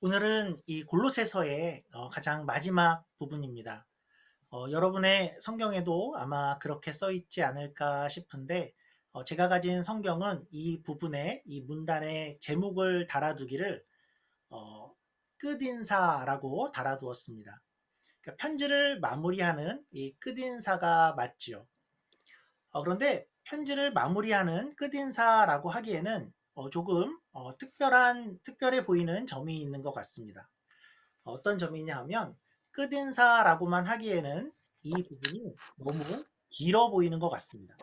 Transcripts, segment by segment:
오늘은 이 골로새서의 가장 마지막 부분입니다. 여러분의 성경에도 아마 그렇게 써 있지 않을까 싶은데, 제가 가진 성경은 이 부분에 이 문단에 제목을 달아두기를 어, 끝인사라고 달아두었습니다. 그러니까 편지를 마무리하는 이 끝인사가 맞지요. 그런데 편지를 마무리하는 끝인사라고 하기에는 조금 특별해 보이는 점이 있는 것 같습니다. 어떤 점이냐 하면 끝인사라고만 하기에는 이 부분이 너무 길어 보이는 것 같습니다.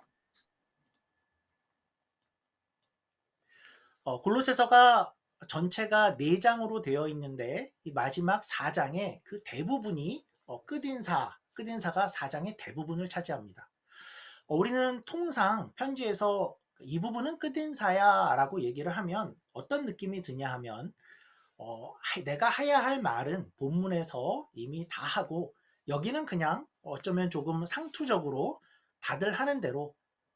골로새서가 전체가 4장으로 되어 있는데 이 마지막 4장의 그 대부분이 끝인사가 4장의 대부분을 차지합니다. 우리는 통상 편지에서 이 부분은 끝인사야 라고 얘기를 하면 어떤 느낌이 드냐 하면 내가 해야 할 말은 본문에서 이미 다 하고 여기는 그냥 어쩌면 조금 상투적으로 다들 하는 대로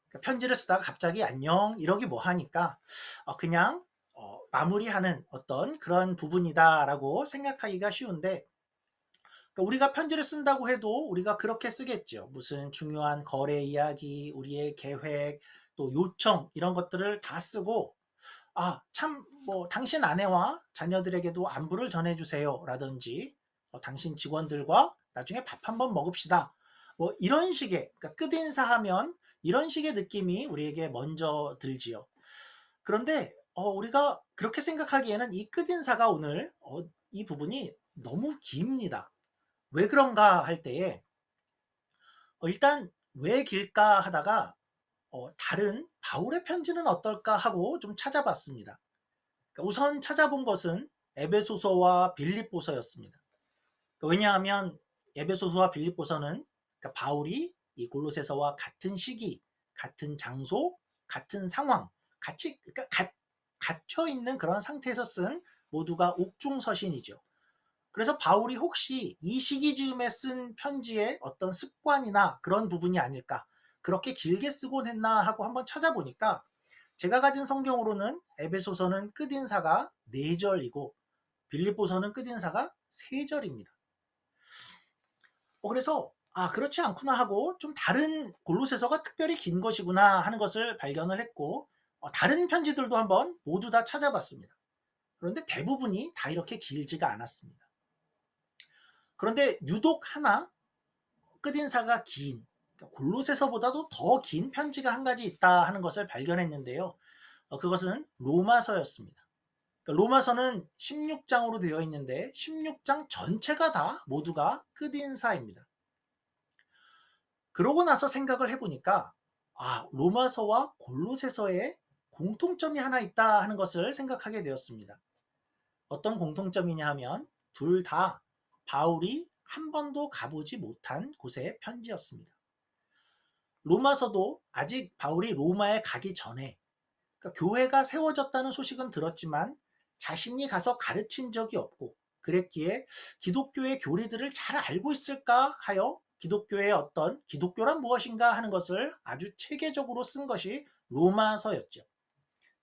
그러니까 편지를 쓰다가 갑자기 안녕 이러기 뭐 하니까 그냥 마무리하는 어떤 그런 부분이다라고 생각하기가 쉬운데 그러니까 우리가 편지를 쓴다고 해도 우리가 그렇게 쓰겠죠. 무슨 중요한 거래 이야기, 우리의 계획, 또 요청 이런 것들을 다 쓰고 참, 당신 아내와 자녀들에게도 안부를 전해주세요. 라든지, 당신 직원들과 나중에 밥 한번 먹읍시다. 이런 식의, 그러니까 끝인사하면 이런 식의 느낌이 우리에게 먼저 들지요. 그런데, 우리가 그렇게 생각하기에는 이 끝인사가 오늘, 이 부분이 너무 깁니다. 왜 그런가 할 때에, 일단 왜 길까 하다가, 다른 바울의 편지는 어떨까 하고 좀 찾아봤습니다. 그러니까 우선 찾아본 것은 에베소서와 빌립보서였습니다. 그러니까 왜냐하면 에베소서와 빌립보서는 그러니까 바울이 이 골로새서와 같은 시기, 같은 장소, 같은 상황, 같이 그러니까 갇혀 있는 그런 상태에서 쓴 모두가 옥중서신이죠. 그래서 바울이 혹시 이 시기 즈음에 쓴 편지의 어떤 습관이나 그런 부분이 아닐까, 그렇게 길게 쓰곤 했나 하고 한번 찾아보니까 제가 가진 성경으로는 에베소서는 끝인사가 4절이고 빌립보서는 끝인사가 3절입니다. 그래서 그렇지 않구나 하고 좀 다른 골로새서가 특별히 긴 것이구나 하는 것을 발견을 했고 다른 편지들도 한번 모두 다 찾아봤습니다. 그런데 대부분이 다 이렇게 길지가 않았습니다. 그런데 유독 하나 끝인사가 긴 그러니까 골로새서보다도 더 긴 편지가 한 가지 있다 하는 것을 발견했는데요. 그것은 로마서였습니다. 그러니까 로마서는 16장으로 되어 있는데 16장 전체가 다 모두가 끝인사입니다. 그러고 나서 생각을 해보니까 로마서와 골로새서에 공통점이 하나 있다 하는 것을 생각하게 되었습니다. 어떤 공통점이냐 하면 둘 다 바울이 한 번도 가보지 못한 곳의 편지였습니다. 로마서도 아직 바울이 로마에 가기 전에 그러니까 교회가 세워졌다는 소식은 들었지만 자신이 가서 가르친 적이 없고 그랬기에 기독교의 교리들을 잘 알고 있을까 하여 기독교의 어떤 기독교란 무엇인가 하는 것을 아주 체계적으로 쓴 것이 로마서였죠.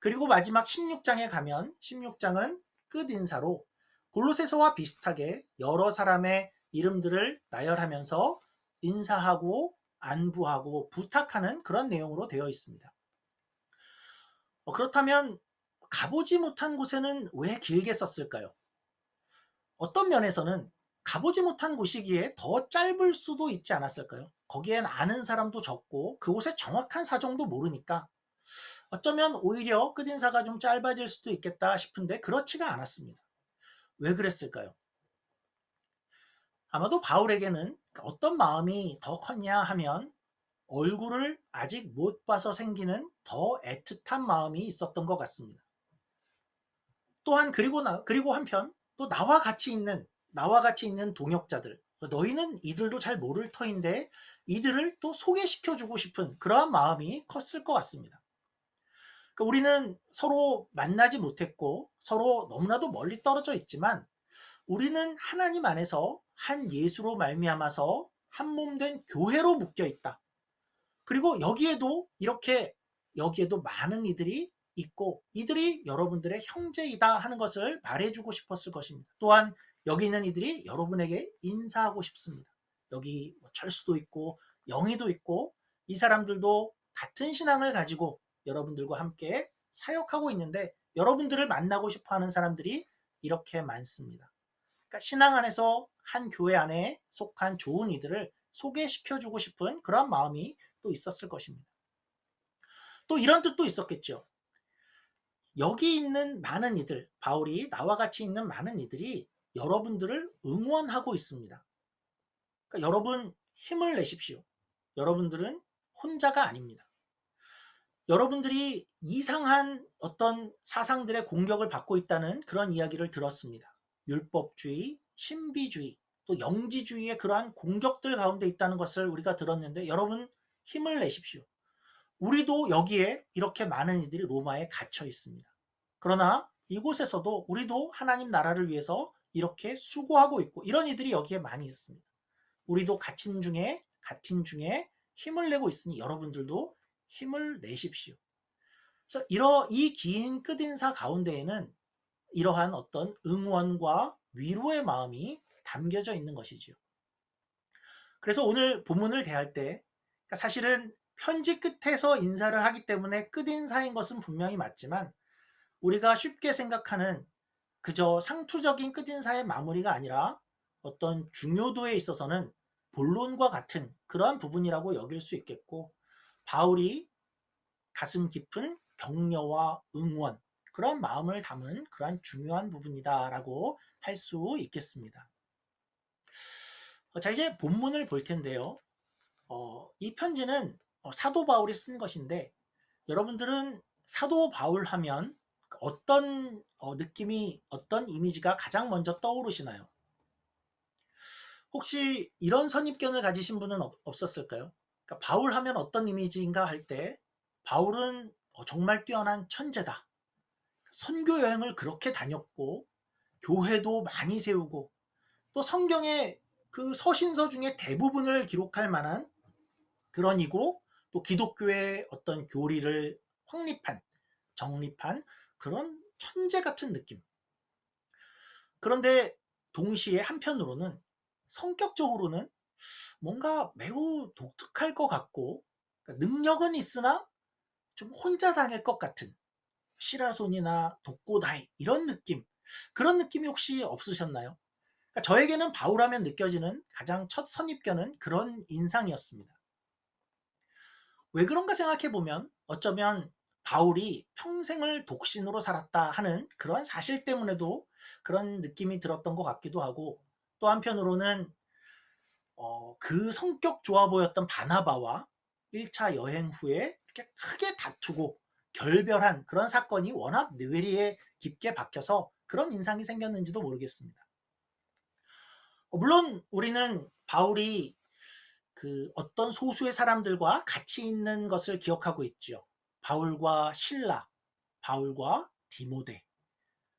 그리고 마지막 16장에 가면 16장은 끝인사로 골로새서와 비슷하게 여러 사람의 이름들을 나열하면서 인사하고 안부하고 부탁하는 그런 내용으로 되어 있습니다. 그렇다면 가보지 못한 곳에는 왜 길게 썼을까요? 어떤 면에서는 가보지 못한 곳이기에 더 짧을 수도 있지 않았을까요? 거기엔 아는 사람도 적고 그곳의 정확한 사정도 모르니까 어쩌면 오히려 끝인사가 좀 짧아질 수도 있겠다 싶은데 그렇지가 않았습니다. 왜 그랬을까요? 아마도 바울에게는 어떤 마음이 더 컸냐 하면 얼굴을 아직 못 봐서 생기는 더 애틋한 마음이 있었던 것 같습니다. 또한 그리고 한편 또 나와 같이 있는 동역자들 너희는 이들도 잘 모를 터인데 이들을 또 소개시켜주고 싶은 그러한 마음이 컸을 것 같습니다. 그러니까 우리는 서로 만나지 못했고 서로 너무나도 멀리 떨어져 있지만 우리는 하나님 안에서 한 예수로 말미암아서 한 몸 된 교회로 묶여 있다. 그리고 여기에도 많은 이들이 있고 이들이 여러분들의 형제이다 하는 것을 말해주고 싶었을 것입니다. 또한 여기 있는 이들이 여러분에게 인사하고 싶습니다. 여기 철수도 있고 영희도 있고 이 사람들도 같은 신앙을 가지고 여러분들과 함께 사역하고 있는데 여러분들을 만나고 싶어하는 사람들이 이렇게 많습니다. 그러니까 신앙 안에서 한 교회 안에 속한 좋은 이들을 소개시켜주고 싶은 그런 마음이 또 있었을 것입니다. 또 이런 뜻도 있었겠죠. 여기 있는 많은 이들, 바울이 나와 같이 있는 많은 이들이 여러분들을 응원하고 있습니다. 그러니까 여러분 힘을 내십시오. 여러분들은 혼자가 아닙니다. 여러분들이 이상한 어떤 사상들의 공격을 받고 있다는 그런 이야기를 들었습니다. 율법주의, 신비주의, 또 영지주의의 그러한 공격들 가운데 있다는 것을 우리가 들었는데 여러분 힘을 내십시오. 우리도 여기에 이렇게 많은 이들이 로마에 갇혀 있습니다. 그러나 이곳에서도 우리도 하나님 나라를 위해서 이렇게 수고하고 있고 이런 이들이 여기에 많이 있습니다. 우리도 같은 중에 힘을 내고 있으니 여러분들도 힘을 내십시오. 그래서 이 긴 끝인사 가운데에는 이러한 어떤 응원과 위로의 마음이 담겨져 있는 것이지요. 그래서 오늘 본문을 대할 때 그러니까 사실은 편지 끝에서 인사를 하기 때문에 끝인사인 것은 분명히 맞지만 우리가 쉽게 생각하는 그저 상투적인 끝인사의 마무리가 아니라 어떤 중요도에 있어서는 본론과 같은 그러한 부분이라고 여길 수 있겠고 바울이 가슴 깊은 격려와 응원 그런 마음을 담은 그러한 중요한 부분이다라고 할 수 있겠습니다. 자 이제 본문을 볼 텐데요. 이 편지는 사도 바울이 쓴 것인데 여러분들은 사도 바울 하면 어떤 느낌이 어떤 이미지가 가장 먼저 떠오르시나요? 혹시 이런 선입견을 가지신 분은 없었을까요? 그러니까 바울 하면 어떤 이미지인가 할 때 바울은 정말 뛰어난 천재다. 선교 여행을 그렇게 다녔고 교회도 많이 세우고 또 성경의 그 서신서 중에 대부분을 기록할 만한 그런 이고 또 기독교의 어떤 교리를 정립한 그런 천재 같은 느낌. 그런데 동시에 한편으로는 성격적으로는 뭔가 매우 독특할 것 같고 그러니까 능력은 있으나 좀 혼자 다닐 것 같은 시라손이나 독고다이 이런 느낌 그런 느낌이 혹시 없으셨나요? 그러니까 저에게는 바울하면 느껴지는 가장 첫 선입견은 그런 인상이었습니다. 왜 그런가 생각해보면 어쩌면 바울이 평생을 독신으로 살았다 하는 그런 사실 때문에도 그런 느낌이 들었던 것 같기도 하고 또 한편으로는 그 성격 좋아 보였던 바나바와 1차 여행 후에 이렇게 크게 다투고 결별한 그런 사건이 워낙 뇌리에 깊게 박혀서 그런 인상이 생겼는지도 모르겠습니다. 물론 우리는 바울이 그 어떤 소수의 사람들과 같이 있는 것을 기억하고 있지요. 바울과 신라, 바울과 디모데.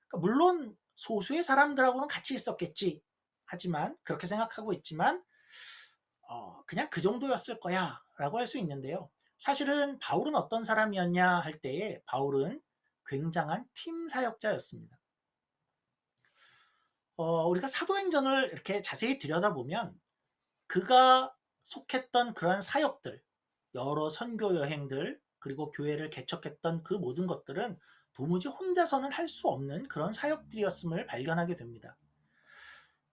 그러니까 물론 소수의 사람들하고는 같이 있었겠지. 하지만 그렇게 생각하고 있지만 그냥 그 정도였을 거야 라고 할 수 있는데요. 사실은 바울은 어떤 사람이었냐 할 때에 바울은 굉장한 팀 사역자였습니다. 우리가 사도행전을 이렇게 자세히 들여다보면 그가 속했던 그러한 사역들, 여러 선교 여행들, 그리고 교회를 개척했던 그 모든 것들은 도무지 혼자서는 할 수 없는 그런 사역들이었음을 발견하게 됩니다.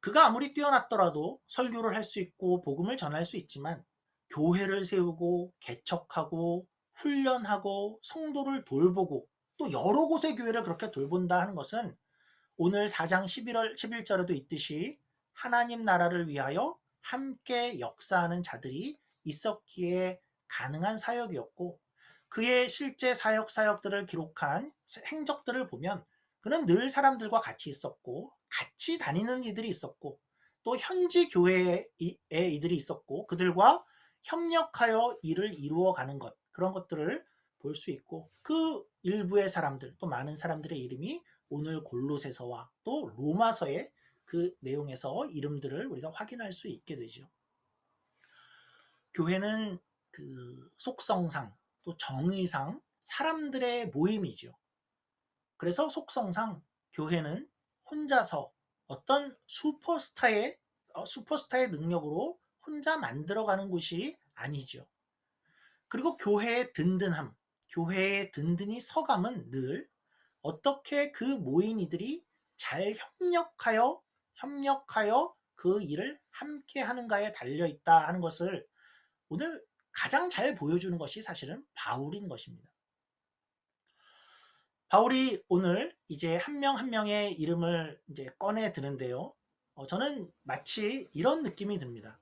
그가 아무리 뛰어났더라도 설교를 할 수 있고 복음을 전할 수 있지만 교회를 세우고 개척하고 훈련하고 성도를 돌보고 또 여러 곳의 교회를 그렇게 돌본다 하는 것은 오늘 4장 11절에도 있듯이 하나님 나라를 위하여 함께 역사하는 자들이 있었기에 가능한 사역이었고 그의 실제 사역들을 기록한 행적들을 보면 그는 늘 사람들과 같이 있었고 같이 다니는 이들이 있었고 또 현지 교회에 이들이 있었고 그들과 협력하여 일을 이루어가는 것 그런 것들을 볼 수 있고 그 일부의 사람들 또 많은 사람들의 이름이 오늘 골로새서와 또 로마서의 그 내용에서 이름들을 우리가 확인할 수 있게 되죠. 교회는 그 속성상 또 정의상 사람들의 모임이죠. 그래서 속성상 교회는 혼자서 어떤 슈퍼스타의 능력으로 혼자 만들어가는 곳이 아니죠. 그리고 교회의 든든히 서감은 늘 어떻게 그 모인 이들이 잘 협력하여 그 일을 함께 하는가에 달려 있다 하는 것을 오늘 가장 잘 보여주는 것이 사실은 바울인 것입니다. 바울이 오늘 이제 한 명 한 명의 이름을 이제 꺼내 드는데요. 저는 마치 이런 느낌이 듭니다.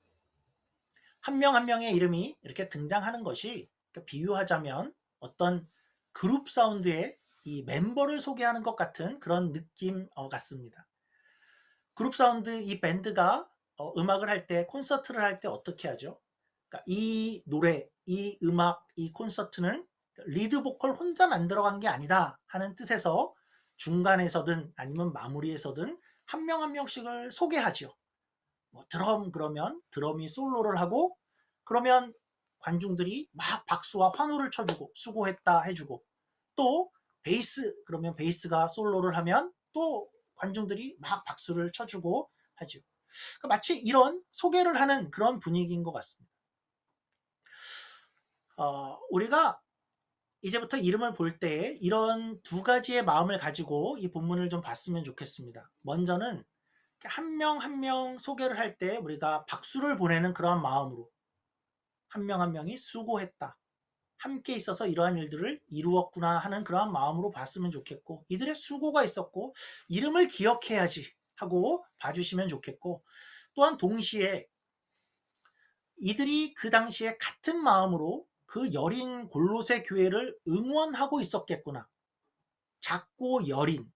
한 명 한 명의 이름이 이렇게 등장하는 것이, 그러니까 비유하자면 어떤 그룹 사운드의 이 멤버를 소개하는 것 같은 그런 느낌 같습니다. 그룹 사운드, 이 밴드가 음악을 할 때, 콘서트를 할 때 어떻게 하죠? 그러니까 이 노래, 이 음악, 이 콘서트는 리드 보컬 혼자 만들어간 게 아니다 하는 뜻에서 중간에서든 아니면 마무리에서든 한 명 한 명씩을 소개하죠. 뭐 드럼 그러면 드럼이 솔로를 하고, 그러면 관중들이 막 박수와 환호를 쳐주고 수고했다 해주고, 또 베이스 그러면 베이스가 솔로를 하면 또 관중들이 막 박수를 쳐주고 하죠. 그러니까 마치 이런 소개를 하는 그런 분위기인 것 같습니다. 우리가 이제부터 이름을 볼 때 이런 두 가지의 마음을 가지고 이 본문을 좀 봤으면 좋겠습니다. 먼저는 한 명 한 명 소개를 할 때 우리가 박수를 보내는 그러한 마음으로 한 명 한 명이 수고했다, 함께 있어서 이러한 일들을 이루었구나 하는 그러한 마음으로 봤으면 좋겠고, 이들의 수고가 있었고 이름을 기억해야지 하고 봐주시면 좋겠고, 또한 동시에 이들이 그 당시에 같은 마음으로 그 여린 골로새 교회를 응원하고 있었겠구나. 작고 여린,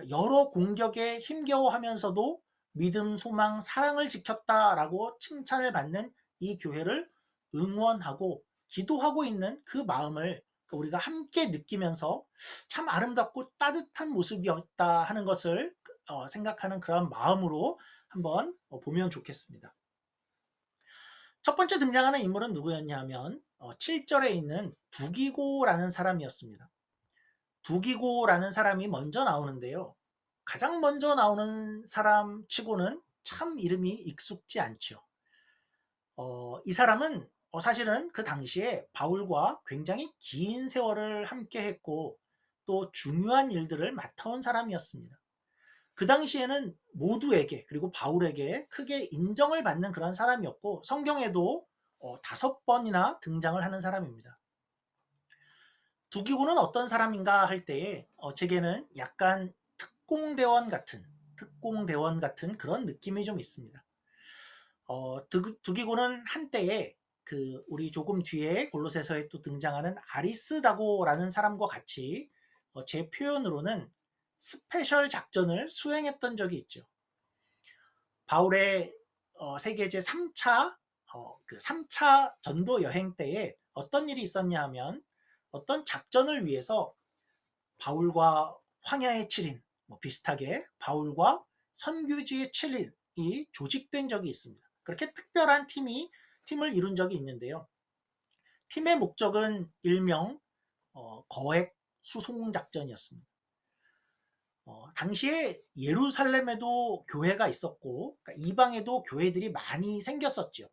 여러 공격에 힘겨워하면서도 믿음, 소망, 사랑을 지켰다라고 칭찬을 받는 이 교회를 응원하고 기도하고 있는 그 마음을 우리가 함께 느끼면서 참 아름답고 따뜻한 모습이었다 하는 것을 생각하는 그런 마음으로 한번 보면 좋겠습니다. 첫 번째 등장하는 인물은 누구였냐 하면 7절에 있는 두기고라는 사람이었습니다. 두기고라는 사람이 먼저 나오는데요. 가장 먼저 나오는 사람 치고는 참 이름이 익숙지 않죠. 이 사람은 사실은 그 당시에 바울과 굉장히 긴 세월을 함께 했고 또 중요한 일들을 맡아온 사람이었습니다. 그 당시에는 모두에게, 그리고 바울에게 크게 인정을 받는 그런 사람이었고 성경에도 5번이나 등장을 하는 사람입니다. 두기고는 어떤 사람인가 할 때에 제게는 약간 특공대원 같은 그런 느낌이 좀 있습니다. 두기고는 한때에 그 우리 조금 뒤에 골로새서에 또 등장하는 아리스다고라는 사람과 같이 제 표현으로는 스페셜 작전을 수행했던 적이 있죠. 바울의 세계제 3차 그 3차 전도 여행 때에 어떤 일이 있었냐 하면, 어떤 작전을 위해서 바울과 황야의 7인, 비슷하게 바울과 선교지의 7인이 조직된 적이 있습니다. 그렇게 특별한 팀을 이룬 적이 있는데요. 팀의 목적은 일명 거액 수송 작전이었습니다. 당시에 예루살렘에도 교회가 있었고, 그러니까 이방에도 교회들이 많이 생겼었죠.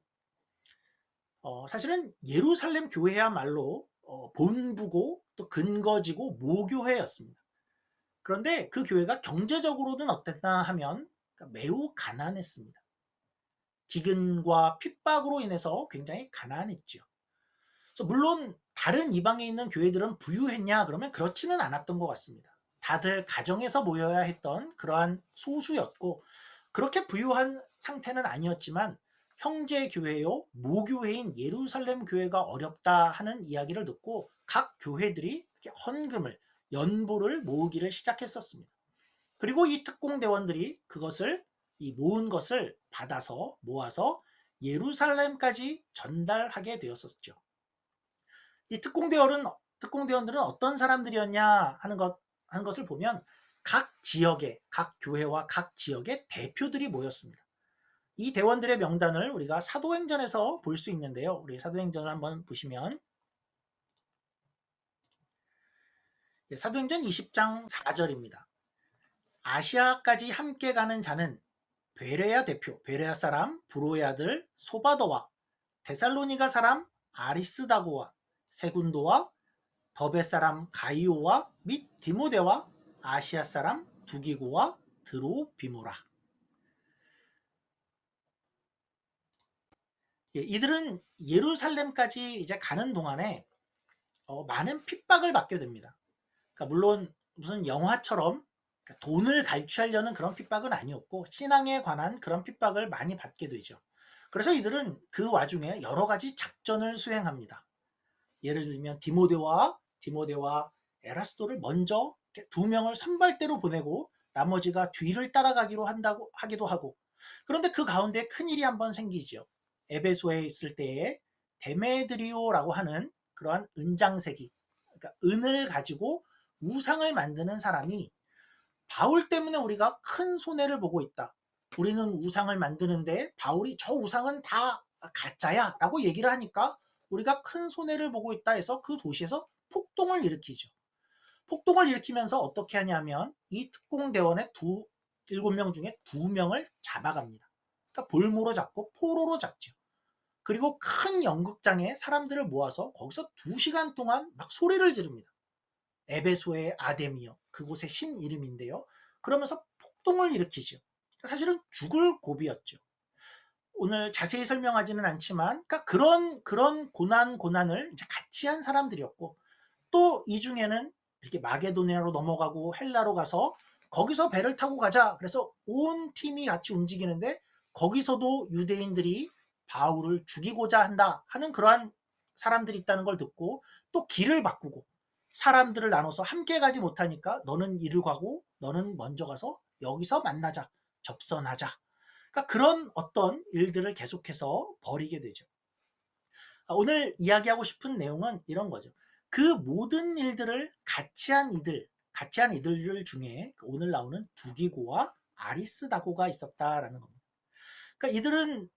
사실은 예루살렘 교회야말로 본부고 또 근거지고 모교회였습니다. 그런데 그 교회가 경제적으로는 어땠나 하면 매우 가난했습니다. 기근과 핍박으로 인해서 굉장히 가난했죠. 그래서 물론 다른 이방에 있는 교회들은 부유했냐 그러면 그렇지는 않았던 것 같습니다. 다들 가정에서 모여야 했던 그러한 소수였고, 그렇게 부유한 상태는 아니었지만 형제 교회요 모교회인 예루살렘 교회가 어렵다 하는 이야기를 듣고 각 교회들이 헌금을, 연보를 모으기를 시작했었습니다. 그리고 이 특공대원들이 이 모은 것을 받아서 모아서 예루살렘까지 전달하게 되었었죠. 이 특공대원들은 어떤 사람들이었냐 하는 것을 보면 각 교회와 각 지역의 대표들이 모였습니다. 이 대원들의 명단을 우리가 사도행전에서 볼 수 있는데요. 우리 사도행전을 한번 보시면 사도행전 20장 4절입니다. 아시아까지 함께 가는 자는 베레아 대표, 베레아 사람 브로의 아들 소바더와 데살로니가 사람 아리스다고와 세군도와 더베 사람 가이오와 및 디모데와 아시아 사람 두기고와 드로비모라. 이들은 예루살렘까지 이제 가는 동안에 많은 핍박을 받게 됩니다. 그러니까 물론 무슨 영화처럼 돈을 갈취하려는 그런 핍박은 아니었고 신앙에 관한 그런 핍박을 많이 받게 되죠. 그래서 이들은 그 와중에 여러 가지 작전을 수행합니다. 예를 들면 디모데와 에라스도를 먼저 두 명을 선발대로 보내고 나머지가 뒤를 따라가기로 하기도 하고, 그런데 그 가운데 큰일이 한번 생기죠. 에베소에 있을 때에 데메드리오라고 하는 그러한 은장세기, 그러니까 은을 가지고 우상을 만드는 사람이 바울 때문에 우리가 큰 손해를 보고 있다. 우리는 우상을 만드는데 바울이 저 우상은 다 가짜야 라고 얘기를 하니까 우리가 큰 손해를 보고 있다 해서 그 도시에서 폭동을 일으키죠. 폭동을 일으키면서 어떻게 하냐면 이 특공대원의 7명 중에 2명을 잡아갑니다. 그러니까 볼모로 잡고 포로로 잡죠. 그리고 큰 연극장에 사람들을 모아서 거기서 2시간 동안 막 소리를 지릅니다. 에베소의 아데미어, 그곳의 신 이름인데요. 그러면서 폭동을 일으키죠. 사실은 죽을 고비였죠. 오늘 자세히 설명하지는 않지만 그러니까 그런 고난을 이제 같이 한 사람들이었고, 또 이 중에는 이렇게 마게도니아로 넘어가고 헬라로 가서 거기서 배를 타고 가자. 그래서 온 팀이 같이 움직이는데 거기서도 유대인들이 바울을 죽이고자 한다 하는 그러한 사람들이 있다는 걸 듣고 또 길을 바꾸고 사람들을 나눠서 함께 가지 못하니까 너는 이리로 가고 너는 먼저 가서 여기서 만나자, 접선하자. 그러니까 그런 어떤 일들을 계속해서 벌이게 되죠. 오늘 이야기하고 싶은 내용은 이런 거죠. 그 모든 일들을 같이 한 이들 중에 오늘 나오는 두기고와 아리스다고가 있었다라는 겁니다. 그러니까 이들은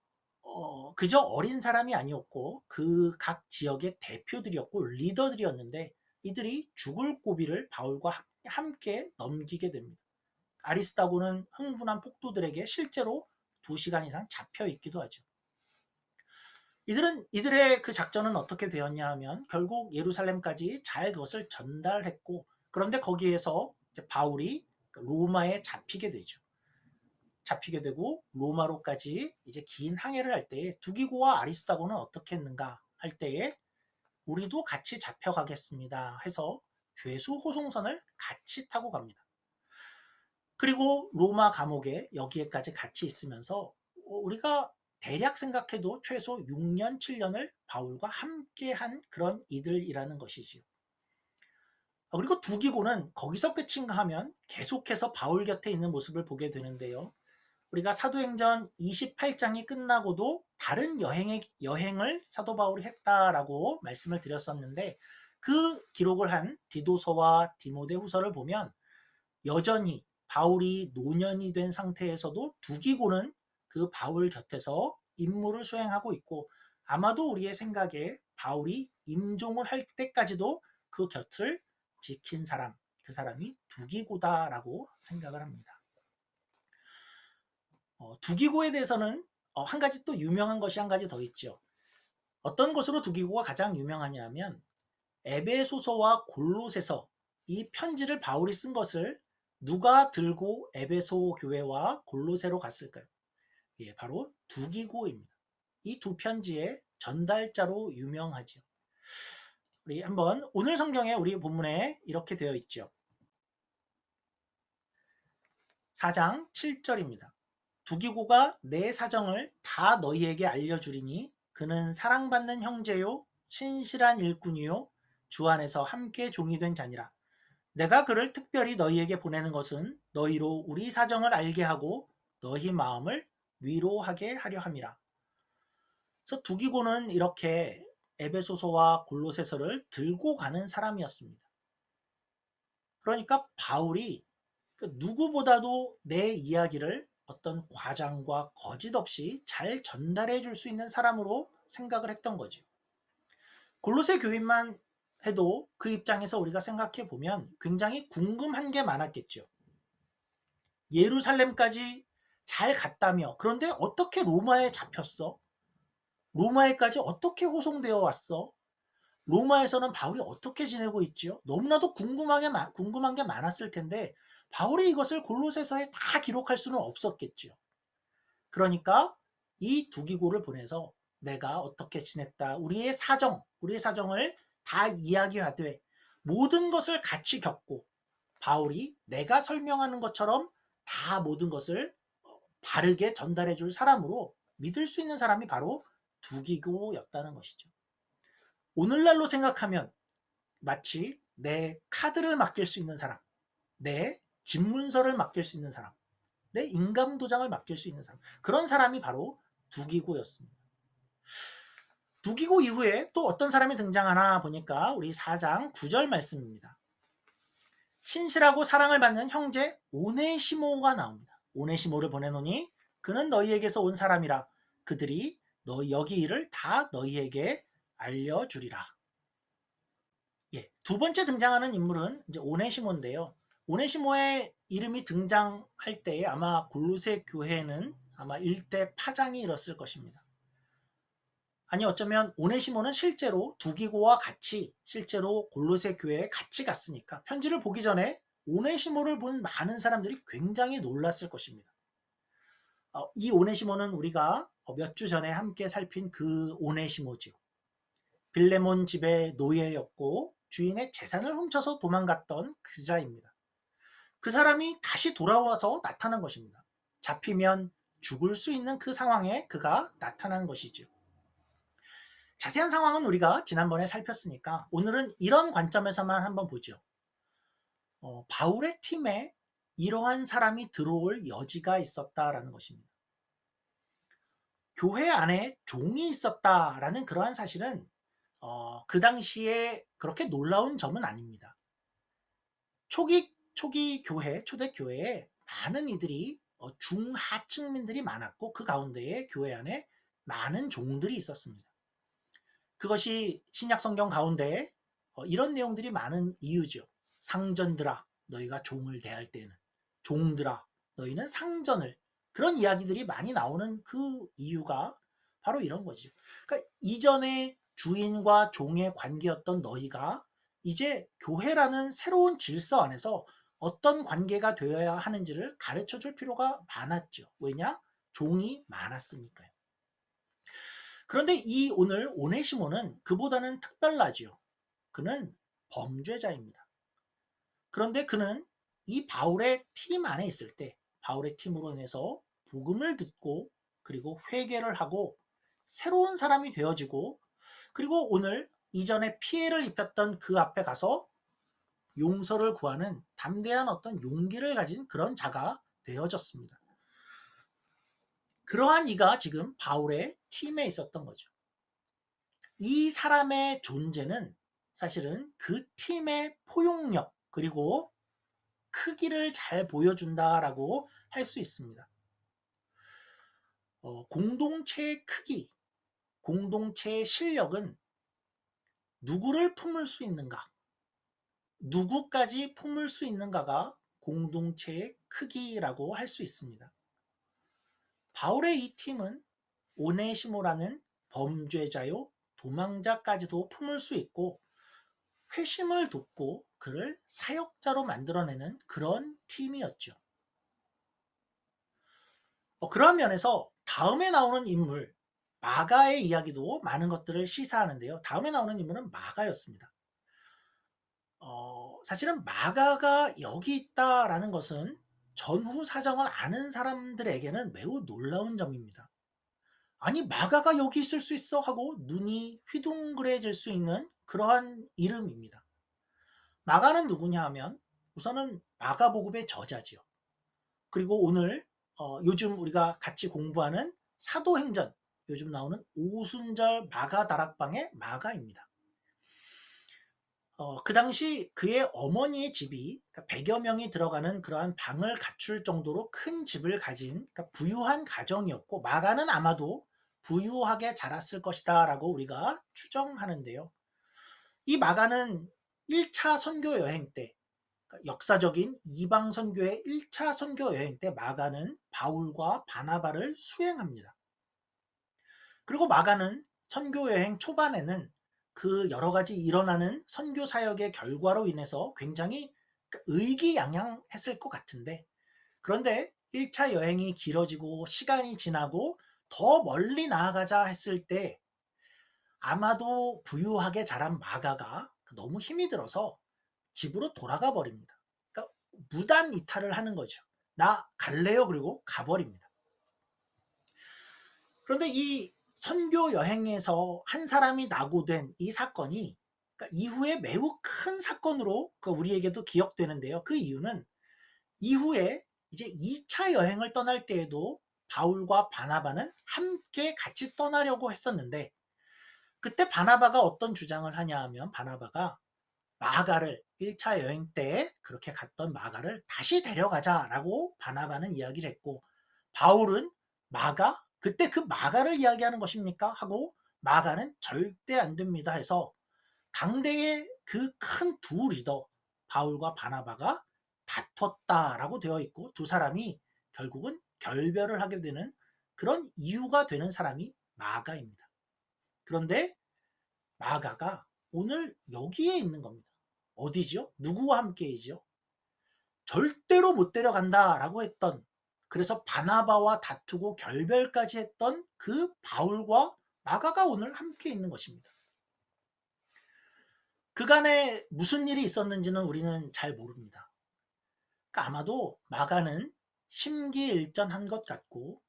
그저 어린 사람이 아니었고 그 각 지역의 대표들이었고 리더들이었는데 이들이 죽을 고비를 바울과 함께 넘기게 됩니다. 아리스다고는 흥분한 폭도들에게 실제로 2시간 이상 잡혀 있기도 하죠. 이들의 그 작전은 어떻게 되었냐 하면 결국 예루살렘까지 잘 그것을 전달했고, 그런데 거기에서 이제 바울이 로마에 잡히게 되죠. 잡히게 되고 로마로까지 이제 긴 항해를 할 때에 두기고와 아리스다고는 어떻게 했는가 할 때에 우리도 같이 잡혀가겠습니다 해서 죄수 호송선을 같이 타고 갑니다. 그리고 로마 감옥에 여기에까지 같이 있으면서 우리가 대략 생각해도 최소 6년, 7년을 바울과 함께한 그런 이들이라는 것이지요. 그리고 두기고는 거기서 끝인가 하면 계속해서 바울 곁에 있는 모습을 보게 되는데요. 우리가 사도행전 28장이 끝나고도 다른 여행을 사도 바울이 했다라고 말씀을 드렸었는데, 그 기록을 한 디도서와 디모데 후서를 보면 여전히 바울이 노년이 된 상태에서도 두기고는 그 바울 곁에서 임무를 수행하고 있고, 아마도 우리의 생각에 바울이 임종을 할 때까지도 그 곁을 지킨 사람, 그 사람이 두기고다라고 생각을 합니다. 두기고에 대해서는 한 가지 또 유명한 것이 한 가지 더 있죠. 어떤 것으로 두기고가 가장 유명하냐면 에베소서와 골로새서, 이 편지를 바울이 쓴 것을 누가 들고 에베소 교회와 골로새로 갔을까요? 예, 바로 두기고입니다. 이 두 편지의 전달자로 유명하죠. 우리 한번 오늘 성경에 우리 본문에 이렇게 되어 있죠. 4장 7절입니다. 두기고가 내 사정을 다 너희에게 알려주리니 그는 사랑받는 형제요 신실한 일꾼이요 주 안에서 함께 종이 된 자니라. 내가 그를 특별히 너희에게 보내는 것은 너희로 우리 사정을 알게 하고 너희 마음을 위로하게 하려 함이라. 그래서 두기고는 이렇게 에베소서와 골로새서를 들고 가는 사람이었습니다. 그러니까 바울이 누구보다도 내 이야기를 어떤 과장과 거짓 없이 잘 전달해 줄 수 있는 사람으로 생각을 했던 거죠. 골로새 교인만 해도 그 입장에서 우리가 생각해 보면 굉장히 궁금한 게 많았겠죠. 예루살렘까지 잘 갔다며, 그런데 어떻게 로마에 잡혔어? 로마에까지 어떻게 호송되어 왔어? 로마에서는 바울이 어떻게 지내고 있지요? 너무나도 궁금한 게 많았을 텐데 바울이 이것을 골로새서에 다 기록할 수는 없었겠지요. 그러니까 이 두기고를 보내서 내가 어떻게 지냈다, 우리의 사정을 다 이야기하되 모든 것을 같이 겪고 바울이 내가 설명하는 것처럼 다 모든 것을 바르게 전달해 줄 사람으로 믿을 수 있는 사람이 바로 두기고였다는 것이죠. 오늘날로 생각하면 마치 내 카드를 맡길 수 있는 사람, 내 집문서를 맡길 수 있는 사람, 내 인감도장을 맡길 수 있는 사람, 그런 사람이 바로 두기고였습니다. 두기고 이후에 또 어떤 사람이 등장하나 보니까 우리 4장 9절 말씀입니다. 신실하고 사랑을 받는 형제 오네시모가 나옵니다. 오네시모를 보내노니 그는 너희에게서 온 사람이라 그들이 여기 일을 다 너희에게 알려주리라. 예, 두 번째 등장하는 인물은 이제 오네시모인데요. 오네시모의 이름이 등장할 때에 아마 골로새 교회는 아마 일대 파장이 일었을 것입니다. 아니 어쩌면 오네시모는 실제로 두기고와 같이 실제로 골로새 교회에 같이 갔으니까 편지를 보기 전에 오네시모를 본 많은 사람들이 굉장히 놀랐을 것입니다. 이 오네시모는 우리가 몇 주 전에 함께 살핀 그 오네시모지요. 빌레몬 집의 노예였고 주인의 재산을 훔쳐서 도망갔던 그자입니다. 그 사람이 다시 돌아와서 나타난 것입니다. 잡히면 죽을 수 있는 그 상황에 그가 나타난 것이죠. 자세한 상황은 우리가 지난번에 살폈으니까 오늘은 이런 관점에서만 한번 보죠. 바울의 팀에 이러한 사람이 들어올 여지가 있었다라는 것입니다. 교회 안에 종이 있었다라는 그러한 사실은 그 당시에 그렇게 놀라운 점은 아닙니다. 초기 교회, 초대 교회에 많은 이들이 중하층민들이 많았고 그 가운데에 교회 안에 많은 종들이 있었습니다. 그것이 신약 성경 가운데 이런 내용들이 많은 이유죠. 상전들아 너희가 종을 대할 때는, 종들아 너희는 상전을, 그런 이야기들이 많이 나오는 그 이유가 바로 이런 거죠. 그러니까 이전에 주인과 종의 관계였던 너희가 이제 교회라는 새로운 질서 안에서 어떤 관계가 되어야 하는지를 가르쳐 줄 필요가 많았죠. 왜냐? 종이 많았으니까요. 그런데 이 오늘 오네시모는 그보다는 특별하지요. 그는 범죄자입니다. 그런데 그는 이 바울의 팀 안에 있을 때 바울의 팀으로 인해서 복음을 듣고 그리고 회개를 하고 새로운 사람이 되어지고 그리고 오늘 이전에 피해를 입혔던 그 앞에 가서 용서를 구하는 담대한 어떤 용기를 가진 그런 자가 되어졌습니다. 그러한 이가 지금 바울의 팀에 있었던 거죠. 이 사람의 존재는 사실은 그 팀의 포용력 그리고 크기를 잘 보여준다라고 할 수 있습니다. 공동체의 크기, 공동체의 실력은 누구를 품을 수 있는가, 누구까지 품을 수 있는가가 공동체의 크기라고 할 수 있습니다. 바울의 이 팀은 오네시모라는 범죄자요 도망자까지도 품을 수 있고 회심을 돕고 그를 사역자로 만들어내는 그런 팀이었죠. 그러한 면에서 다음에 나오는 인물 마가의 이야기도 많은 것들을 시사하는데요. 다음에 나오는 인물은 마가였습니다. 사실은 마가가 여기 있다라는 것은 전후 사정을 아는 사람들에게는 매우 놀라운 점입니다. 아니 마가가 여기 있을 수 있어 하고 눈이 휘둥그레질 수 있는 그러한 이름입니다. 마가는 누구냐 하면 우선은 마가복음의 저자지요. 그리고 오늘 요즘 우리가 같이 공부하는 사도행전, 요즘 나오는 오순절 마가 다락방의 마가입니다. 그 당시 그의 어머니의 집이 100여 명이 들어가는 그러한 방을 갖출 정도로 큰 집을 가진 부유한 가정이었고 마가는 아마도 부유하게 자랐을 것이다 라고 우리가 추정하는데요. 이 마가는 1차 선교 여행 때, 그러니까 역사적인 이방 선교의 1차 선교 여행 때 마가는 바울과 바나바를 수행합니다. 그리고 마가는 선교 여행 초반에는 그 여러 가지 일어나는 선교 사역의 결과로 인해서 굉장히 의기양양했을 것 같은데, 그런데 1차 여행이 길어지고 시간이 지나고 더 멀리 나아가자 했을 때 아마도 부유하게 자란 마가가 너무 힘이 들어서 집으로 돌아가 버립니다. 그러니까 무단 이탈을 하는 거죠. 나 갈래요. 그리고 가버립니다. 그런데 이 선교 여행에서 한 사람이 낙오된 이 사건이, 그러니까 이후에 매우 큰 사건으로 우리에게도 기억되는데요. 그 이유는 이후에 이제 2차 여행을 떠날 때에도 바울과 바나바는 함께 같이 떠나려고 했었는데, 그때 바나바가 어떤 주장을 하냐 하면, 바나바가 마가를 1차 여행 때 그렇게 갔던 마가를 다시 데려가자라고 바나바는 이야기를 했고, 바울은 마가? 그때 그 마가를 이야기하는 것입니까? 하고 마가는 절대 안 됩니다 해서 당대의 그 큰 두 리더 바울과 바나바가 다퉜다라고 되어 있고, 두 사람이 결국은 결별을 하게 되는 그런 이유가 되는 사람이 마가입니다. 그런데 마가가 오늘 여기에 있는 겁니다. 어디죠? 누구와 함께이죠? 절대로 못 데려간다라고 했던, 그래서 바나바와 다투고 결별까지 했던 그 바울과 마가가 오늘 함께 있는 것입니다. 그간에 무슨 일이 있었는지는 우리는 잘 모릅니다. 그러니까 아마도 마가는 심기일전한 것 같고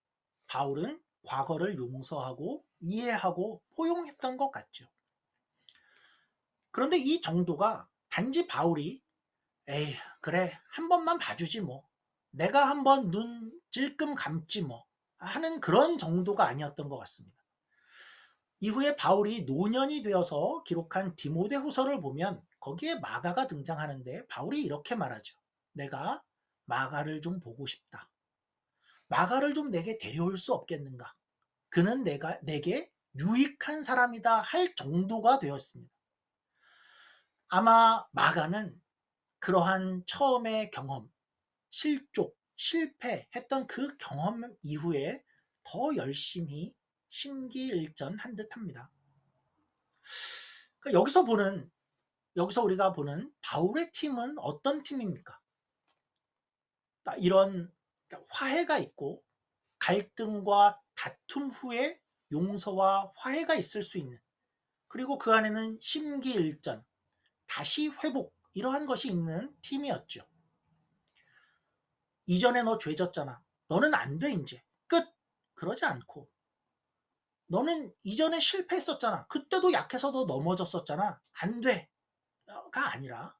바울은 과거를 용서하고 이해하고 포용했던 것 같죠. 그런데 이 정도가 단지 바울이 에이 그래 한 번만 봐주지 뭐, 내가 한번 눈 찔끔 감지 뭐 하는 그런 정도가 아니었던 것 같습니다. 이후에 바울이 노년이 되어서 기록한 디모데후서를 보면 거기에 마가가 등장하는데, 바울이 이렇게 말하죠. 내가 마가를 좀 보고 싶다. 마가를 좀 내게 데려올 수 없겠는가? 그는 내게 유익한 사람이다 할 정도가 되었습니다. 아마 마가는 그러한 처음의 경험, 실족, 실패했던 그 경험 이후에 더 열심히 심기일전한 듯합니다. 그러니까 여기서 우리가 보는 바울의 팀은 어떤 팀입니까? 그러니까 이런 화해가 있고 갈등과 다툼 후에 용서와 화해가 있을 수 있는, 그리고 그 안에는 심기일전, 다시 회복, 이러한 것이 있는 팀이었죠. 이전에 너 죄졌잖아. 너는 안 돼 이제. 끝. 그러지 않고, 너는 이전에 실패했었잖아. 그때도 약해서 너 넘어졌었잖아. 안 돼. 가 아니라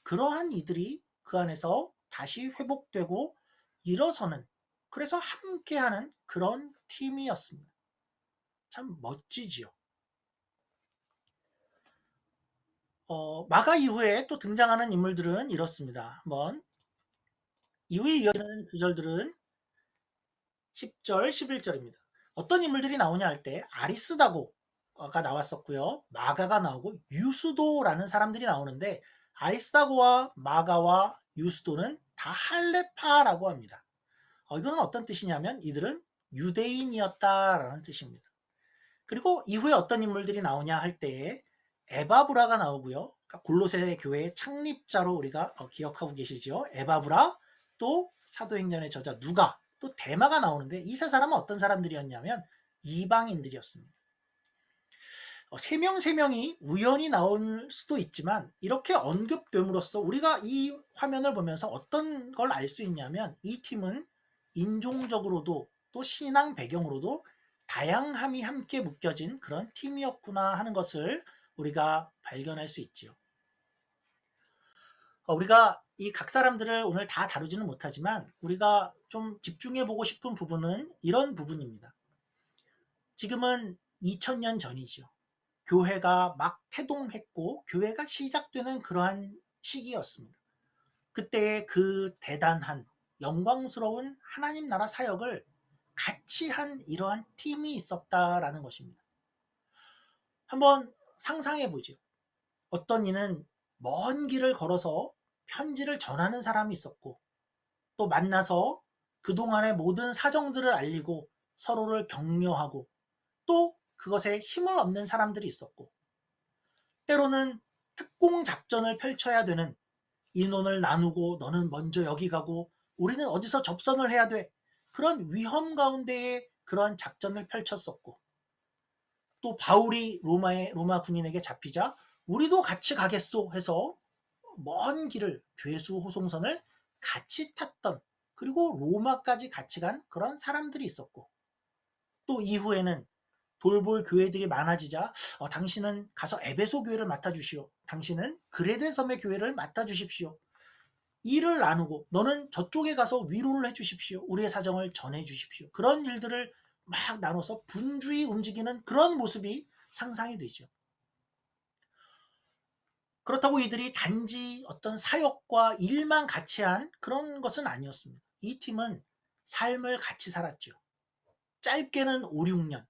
그러한 이들이 그 안에서 다시 회복되고 일어서는, 그래서 함께하는 그런 팀이었습니다. 참 멋지지요. 마가 이후에 또 등장하는 인물들은 이렇습니다. 한번 이후에 이어지는 구절들은 10절, 11절입니다. 어떤 인물들이 나오냐 할 때 아리스다고가 나왔었고요. 마가가 나오고 유수도라는 사람들이 나오는데, 아리스다고와 마가와 유수도는 다 할레파라고 합니다. 이거는 어떤 뜻이냐면 이들은 유대인이었다라는 뜻입니다. 그리고 이후에 어떤 인물들이 나오냐 할 때에 에바브라가 나오고요. 그러니까 골로새 교회의 창립자로 우리가 기억하고 계시죠. 에바브라, 또 사도행전의 저자 누가, 또 데마가 나오는데, 이 세 사람은 어떤 사람들이었냐면 이방인들이었습니다. 세 명 세 명이 우연히 나올 수도 있지만 이렇게 언급됨으로써 우리가 이 화면을 보면서 어떤 걸 알 수 있냐면, 이 팀은 인종적으로도 또 신앙 배경으로도 다양함이 함께 묶여진 그런 팀이었구나 하는 것을 우리가 발견할 수 있지요. 우리가 이 각 사람들을 오늘 다 다루지는 못하지만 우리가 좀 집중해 보고 싶은 부분은 이런 부분입니다. 지금은 2000년 전이죠. 교회가 막 태동했고 교회가 시작되는 그러한 시기였습니다. 그때의 그 대단한 영광스러운 하나님 나라 사역을 같이 한 이러한 팀이 있었다라는 것입니다. 한번 상상해 보죠. 어떤 이는 먼 길을 걸어서 편지를 전하는 사람이 있었고, 또 만나서 그동안의 모든 사정들을 알리고 서로를 격려하고, 또 그것에 힘을 얻는 사람들이 있었고, 때로는 특공 작전을 펼쳐야 되는, 인원을 나누고 너는 먼저 여기 가고 우리는 어디서 접선을 해야 돼, 그런 위험 가운데에 그러한 작전을 펼쳤었고, 또 바울이 로마 군인에게 잡히자 우리도 같이 가겠소 해서 먼 길을, 죄수 호송선을 같이 탔던, 그리고 로마까지 같이 간 그런 사람들이 있었고, 또 이후에는 돌볼 교회들이 많아지자 당신은 가서 에베소 교회를 맡아주시오, 당신은 그레데 섬의 교회를 맡아주십시오, 일을 나누고 너는 저쪽에 가서 위로를 해주십시오, 우리의 사정을 전해주십시오, 그런 일들을 막 나눠서 분주히 움직이는 그런 모습이 상상이 되죠. 그렇다고 이들이 단지 어떤 사역과 일만 같이 한 그런 것은 아니었습니다. 이 팀은 삶을 같이 살았죠. 짧게는 5, 6년,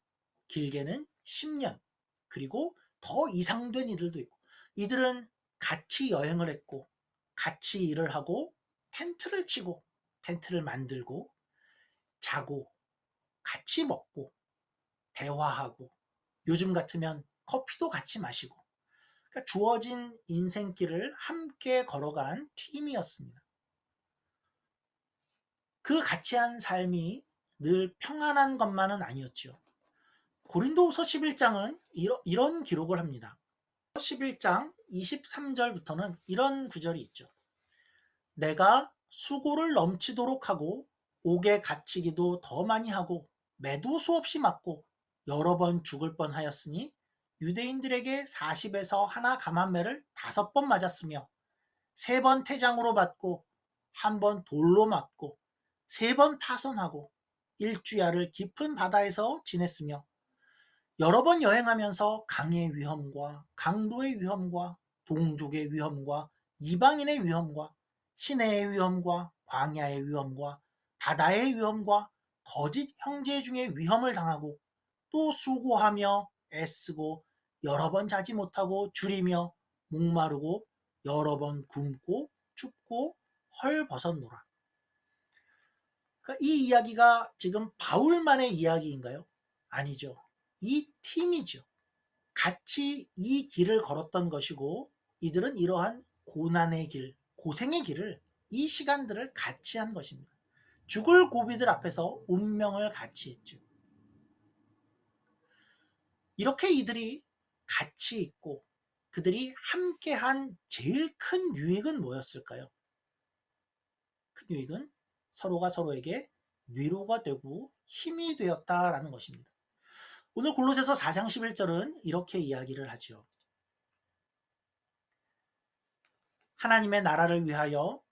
길게는 10년, 그리고 더 이상된 이들도 있고, 이들은 같이 여행을 했고, 같이 일을 하고, 텐트를 치고, 텐트를 만들고, 자고, 같이 먹고, 대화하고, 요즘 같으면 커피도 같이 마시고, 그러니까 주어진 인생길을 함께 걸어간 팀이었습니다. 그 같이 한 삶이 늘 평안한 것만은 아니었죠. 고린도후서 11장은 이런 기록을 합니다. 11장 23절부터는 이런 구절이 있죠. 내가 수고를 넘치도록 하고 옥에 갇히기도 더 많이 하고 매도 수없이 맞고 여러 번 죽을 뻔하였으니 유대인들에게 40에서 하나 감한매를 5번 맞았으며 3번 태장으로 받고 1번 돌로 맞고 3번 파손하고 일주야를 깊은 바다에서 지냈으며 여러 번 여행하면서 강의 위험과 강도의 위험과 동족의 위험과 이방인의 위험과 시내의 위험과 광야의 위험과 바다의 위험과 거짓 형제 중에 위험을 당하고 또 수고하며 애쓰고 여러 번 자지 못하고 줄이며 목마르고 여러 번 굶고 춥고 헐벗었노라. 그러니까 이 이야기가 지금 바울만의 이야기인가요? 아니죠. 이 팀이죠. 같이 이 길을 걸었던 것이고, 이들은 이러한 고난의 길, 고생의 길을, 이 시간들을 같이 한 것입니다. 죽을 고비들 앞에서 운명을 같이 했죠. 이렇게 이들이 같이 있고 그들이 함께한 제일 큰 유익은 뭐였을까요? 큰 유익은 서로가 서로에게 위로가 되고 힘이 되었다라는 것입니다. 오늘 골로새서 4장 11절은 이렇게 이야기를 하죠. 하나님의 나라를 위하여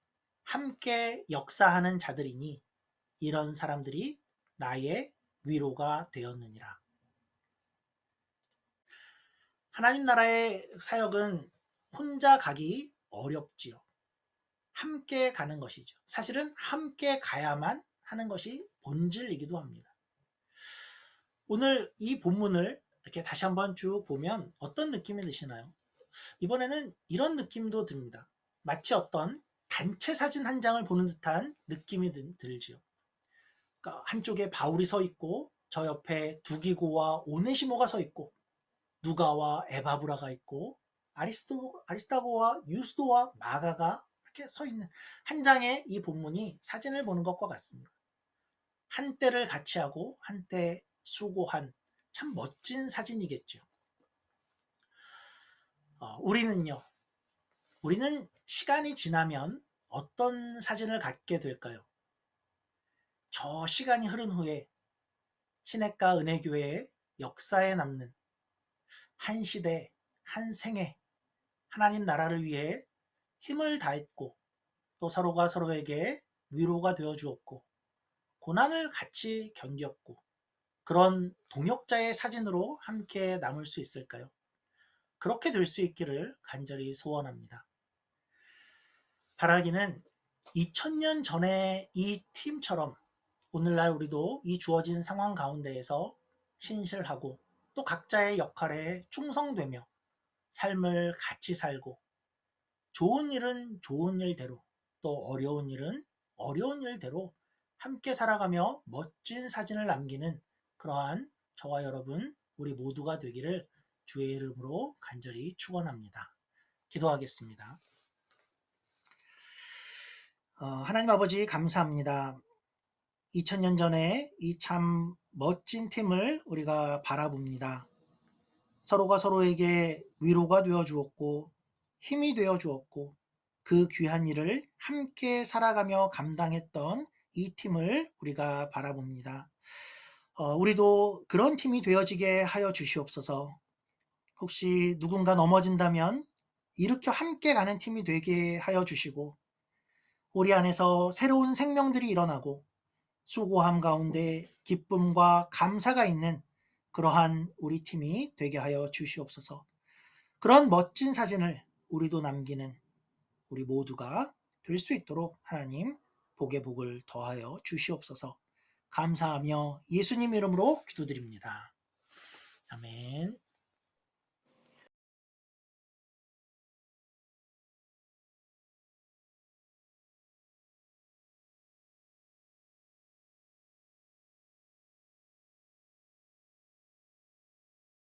함께 역사하는 자들이니 이런 사람들이 나의 위로가 되었느니라. 하나님 나라의 사역은 혼자 가기 어렵지요. 함께 가는 것이죠. 사실은 함께 가야만 하는 것이 본질이기도 합니다. 오늘 이 본문을 이렇게 다시 한번 쭉 보면 어떤 느낌이 드시나요? 이번에는 이런 느낌도 듭니다. 마치 어떤 단체 사진 한 장을 보는 듯한 느낌이 들지요. 그러니까 한쪽에 바울이 서 있고 저 옆에 두기고와 오네시모가 서 있고 누가와 에바브라가 있고 아리스타고와 유스도와 마가가 이렇게 서 있는 한 장의 이 본문이 사진을 보는 것과 같습니다. 한때를 같이 하고 한때 수고한 참 멋진 사진이겠죠. 우리는 시간이 지나면 어떤 사진을 갖게 될까요? 저 시간이 흐른 후에 시냇가 은혜교회의 역사에 남는 한 시대, 한 생애, 하나님 나라를 위해 힘을 다했고 또 서로가 서로에게 위로가 되어 주었고 고난을 같이 견뎠고 그런 동역자의 사진으로 함께 남을 수 있을까요? 그렇게 될 수 있기를 간절히 소원합니다. 바라기는 2000년 전에 이 팀처럼 오늘날 우리도 이 주어진 상황 가운데에서 신실하고 또 각자의 역할에 충성되며 삶을 같이 살고, 좋은 일은 좋은 일대로, 또 어려운 일은 어려운 일대로 함께 살아가며 멋진 사진을 남기는 그러한 저와 여러분 우리 모두가 되기를 주의 이름으로 간절히 축원합니다. 기도하겠습니다. 하나님 아버지 감사합니다. 2000년 전에 이 참 멋진 팀을 우리가 바라봅니다. 서로가 서로에게 위로가 되어 주었고 힘이 되어 주었고 그 귀한 일을 함께 살아가며 감당했던 이 팀을 우리가 바라봅니다. 우리도 그런 팀이 되어지게 하여 주시옵소서. 혹시 누군가 넘어진다면 일으켜 함께 가는 팀이 되게 하여 주시고, 우리 안에서 새로운 생명들이 일어나고 수고함 가운데 기쁨과 감사가 있는 그러한 우리 팀이 되게 하여 주시옵소서. 그런 멋진 사진을 우리도 남기는 우리 모두가 될 수 있도록 하나님 복의 복을 더하여 주시옵소서. 감사하며 예수님 이름으로 기도드립니다. 아멘.